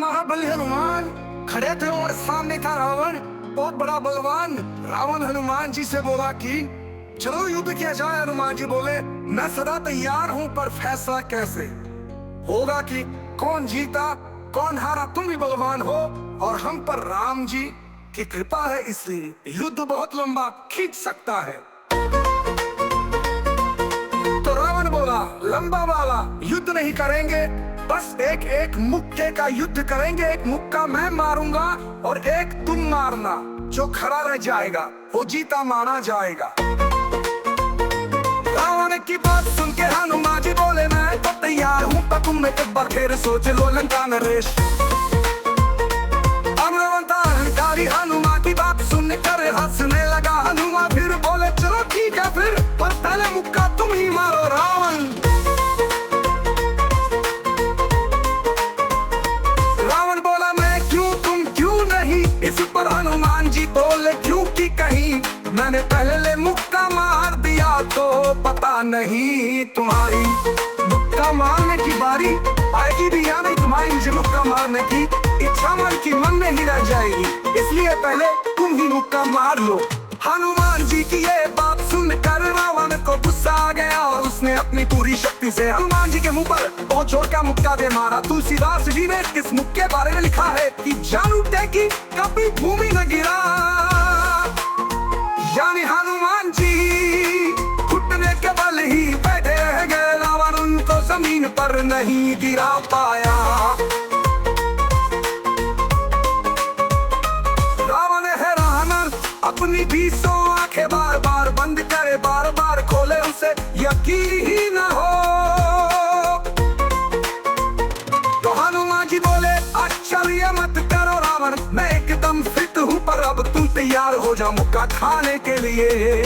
महाबली हनुमान खड़े थे और सामने था रावण, बहुत बड़ा बलवान। रावण हनुमान जी से बोला कि चलो युद्ध किया जाए। हनुमान जी बोले मैं सदा तैयार हूँ, पर फैसला कैसे होगा कि कौन जीता कौन हारा? तुम भी बलवान हो और हम पर राम जी की कृपा है, इसलिए युद्ध बहुत लंबा खींच सकता है। तो रावण बोला लंबा वाला युद्ध नहीं करेंगे, बस एक एक मुक्के का युद्ध करेंगे। एक मुक्का मैं मारूंगा और एक तुम मारना, जो खड़ा रह जाएगा वो जीता माना जाएगा। रावण की बात सुन के हनुमान जी बोले मैं तो तैयार हूँ, पर तुम में एक बार फिर सोच लो लंका नरेश। अब रावण था अहंकारी, हनुमान की बात सुन कर हंसने लगा। हनुमान फिर बोले चलो ठीक है फिर, पर पहले मुक्का तुम ही मारो रावण। रावण बोला मैं क्यों तुम क्यों नहीं? इस पर हनुमान जी बोले क्योंकि कहीं मैंने पहले मुक्का मार दिया तो पता नहीं तुम्हारी मुक्का मारने की बारी आएगी भी या नहीं। तुम्हारी मुझे मुक्का मारने की इच्छा मन में ही रह जाएगी, इसलिए पहले तुम ही मुक्का मार लो। हनुमान जी की ये बात सुनकर रावण को गुस्सा आ गया और उसने अपनी पूरी शक्ति से हनुमान जी के मुंह पर बहुत जोर का मुक्का दे मारा। तुलसीदास जी ने इस मुक्के के बारे में लिखा है कि जान उठे कि कभी भूमि न गिरा, यानी हनुमान जी घुटने के बल ही बैठे रह गए, रावण उनको जमीन पर नहीं गिरा पाया। रावण हैरान अपनी 20 आंखें बार बार बंद करे, बार बार खोले, उसे यकीन ही न हो। तो हनुमान जी बोले आश्चर्य मत करो रावण, मैं एकदम फिट हूँ, पर अब तुम तैयार हो जाओ मुक्का खाने के लिए।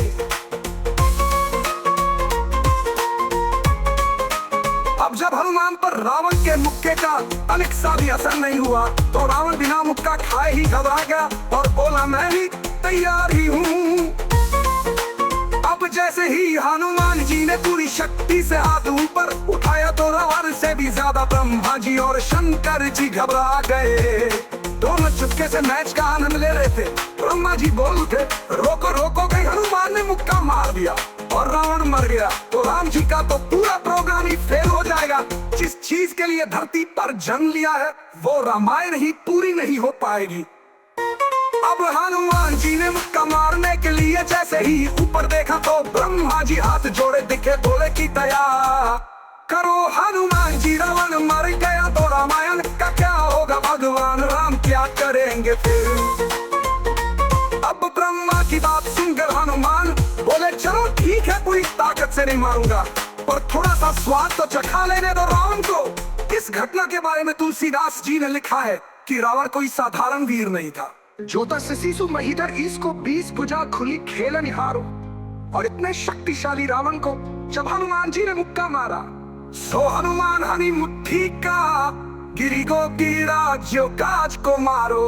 अब जब हनुमान पर रावण के मुक्के का तनिक सा भी असर नहीं हुआ, तो रावण बिना मुक्का खाए ही घबरा गया और बोला मैं भी तैयार ही हूँ। अब जैसे ही हनुमान जी ने पूरी शक्ति से हाथ ऊपर उठाया, तो रावण से भी ज्यादा ब्रह्मा जी और शंकर जी घबरा गए। दोनों चुपके से मैच का आनंद ले रहे थे। ब्रह्मा जी बोल उठे रोको रोको, कहीं हनुमान ने मुक्का मार दिया और रावण मर गया तो राम जी का तो पूरा प्रोग्राम ही फेल हो जाएगा। जिस चीज के लिए धरती पर जन्म लिया है वो रामायण ही पूरी नहीं हो पाएगी। अब हनुमान जी ने मुक्का मारने के लिए जैसे ही ऊपर देखा, तो ब्रह्मा जी हाथ जोड़े दिखे, बोले की दया करो हनुमान जी, रावण मर गया तो रामायण का क्या होगा? भगवान राम क्या करेंगे फिर? अब ब्रह्मा की बात सुनकर हनुमान बोले चलो ठीक है, पूरी ताकत से नहीं मारूंगा, पर थोड़ा सा स्वाद तो चखा लेने दो रावण को। इस घटना के बारे में तुलसीदास जी ने लिखा है कि रावण कोई साधारण वीर नहीं था, ज्योतिष शिशु महीधर इसको 20 भुजा खुली खेलन हारो। और इतने शक्तिशाली रावण को जब हनुमान जी ने मुक्का मारा, सो हनुमान हनी मुट्ठी का गिरी गो गिरा जो काज को मारो।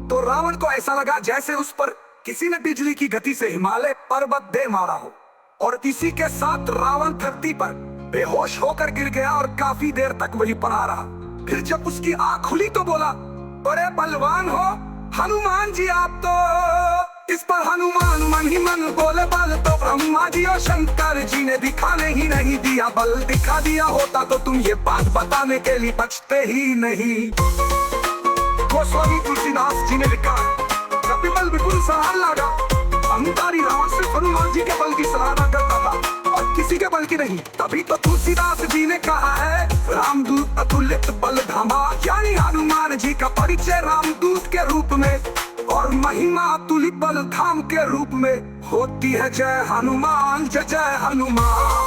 तो रावण को ऐसा लगा जैसे उस पर किसी ने बिजली की गति से हिमालय पर्वत दे मारा हो, और इसी के साथ रावण धरती पर बेहोश होकर गिर गया और काफी देर तक वही पड़ा रहा। फिर जब उसकी आंख खुली तो बोला बड़े बलवान हो हनुमान जी आप तो। इस पर हनुमान मन ही मन बोले बल तो ब्रह्मा जी और शंकर जी ने दिखाने ही नहीं दिया, बल दिखा दिया होता तो तुम ये बात बताने के लिए बचते ही नहीं। गोस्वामी तुलसीदास जी ने लिखा कभी बल विपुल सराहन लगा, अहंकारी रावण सिर्फ हनुमान जी के बल की सराहना करता था और किसी के बल की नहीं। तभी तो तुलसीदास जी ने कहा है रामदूत अतुलित बल धामा, यानी हनुमान जी का परिचय रामदूत के रूप में और महिमा अतुलित बल धाम के रूप में होती है। जय हनुमान जय जय हनुमान।